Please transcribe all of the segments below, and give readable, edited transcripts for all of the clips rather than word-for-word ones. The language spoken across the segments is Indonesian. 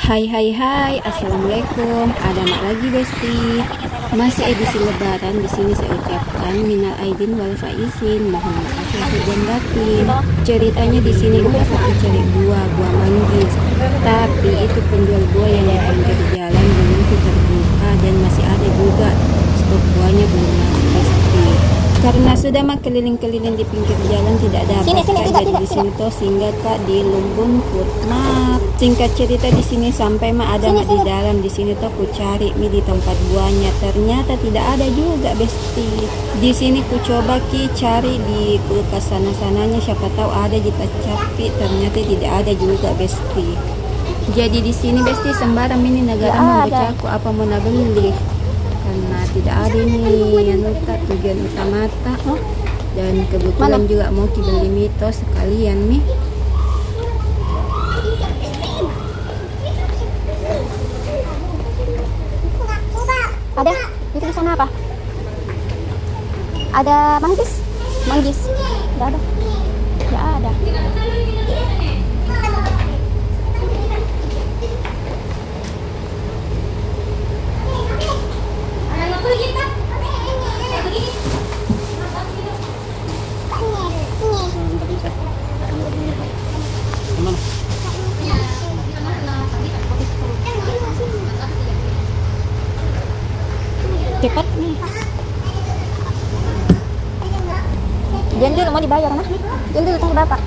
Hai hai hai, assalamualaikum. Ada mak lagi Besti. Masih edisi Lebaran. Di sini saya ucapkan minal aidin wal faizin, mohon maaf lahir dan batin. Ceritanya di sini bukan aku cari buah manggis, tapi itu penjual buah yang di pinggir jalan belum terbuka dan masih ada juga stok buahnya belum masuk Besti. Karena sudah mak keliling-keliling di pinggir jalan tidak dapat jadi di sini toh singgah kak di Lumbun Food Mart. Singkat cerita di sini sampai mak ada mak di dalam di sini toh ku cari mie di tempat buahnya, ternyata tidak ada juga Besti. Di sini ku coba cari di kulkas sana-sananya, siapa tahu ada kita capi, ternyata tidak ada juga Besti. Jadi di sini Besti sembarang ini negara mau baca aku apa mau beli karena tidak ada nih yang tujuan utama dan kebetulan juga mau beli mitos sekalian nih. Ada itu di sana apa? Ada manggis? Tidak ada. Tidak ada. Cepat nih. Jangan dulu mau dibayar nah. Jangan dulu tanya bapak.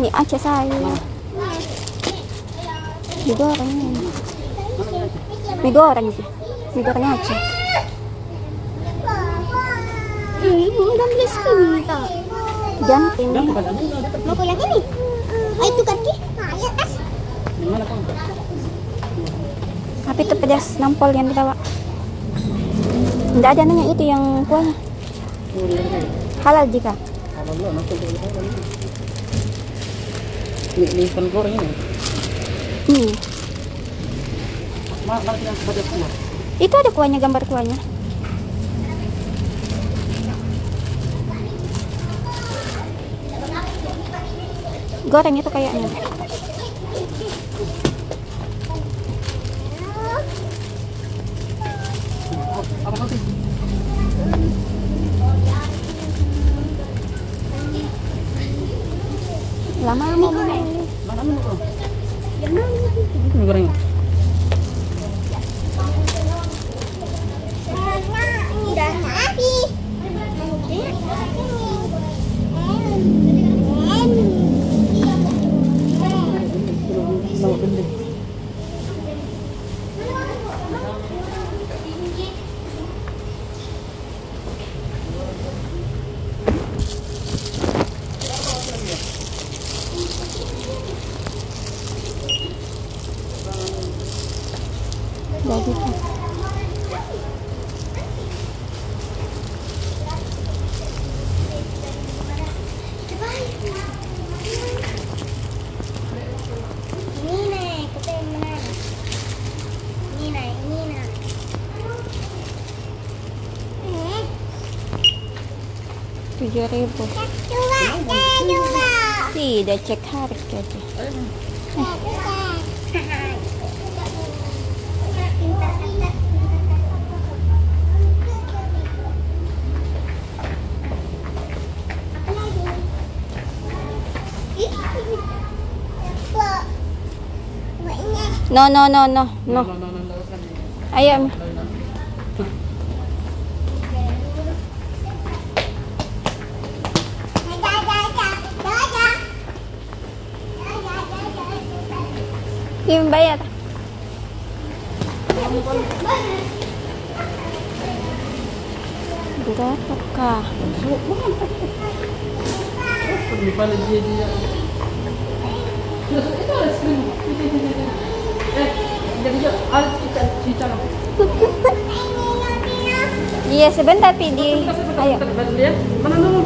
Ini Aceh saya. Digoreng ini. Mie goreng sih. Mie goreng Aceh. Ibu udah beli sebentar. Jantin. Mau yang ini? Ayo tukar ki. Ayo tas. Tapi itu pedas nampol yang dibawa. Tidak ada nanya itu yang kuahnya. Halal jika. Ini ikan goreng ini. Itu ada kuahnya, gambar kuahnya. Goreng itu kayaknya. Lama mau beli. Ini goreng. Udah habis. Jadi Rp7.000. Tidak cek harga aja. No. Ayo. Dia membayar. Berapakah? Iya sebentar Pi di. Ayo. Mana dulu?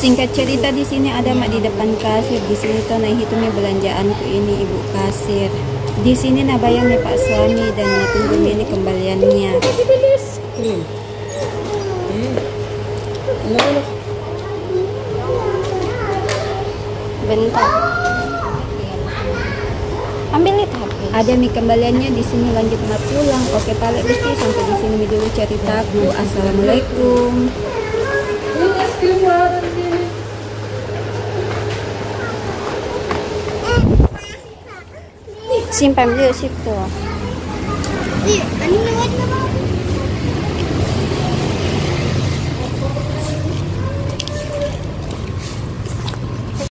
Singkat cerita di sini ada mak di depan kasir. Di sini tuh nah hitungnya belanjaanku ini ibu kasir. Di sini nah bayang nih pak suami dan nah tunggu ini kembaliannya. Bentar. Ambil itu HP. Ada nih kembaliannya di sini lanjut mak pulang. Oke Pak Besti sampai di sini dulu ceritaku. Assalamualaikum. Simpan dulu situ. Ih, ini lewat apa?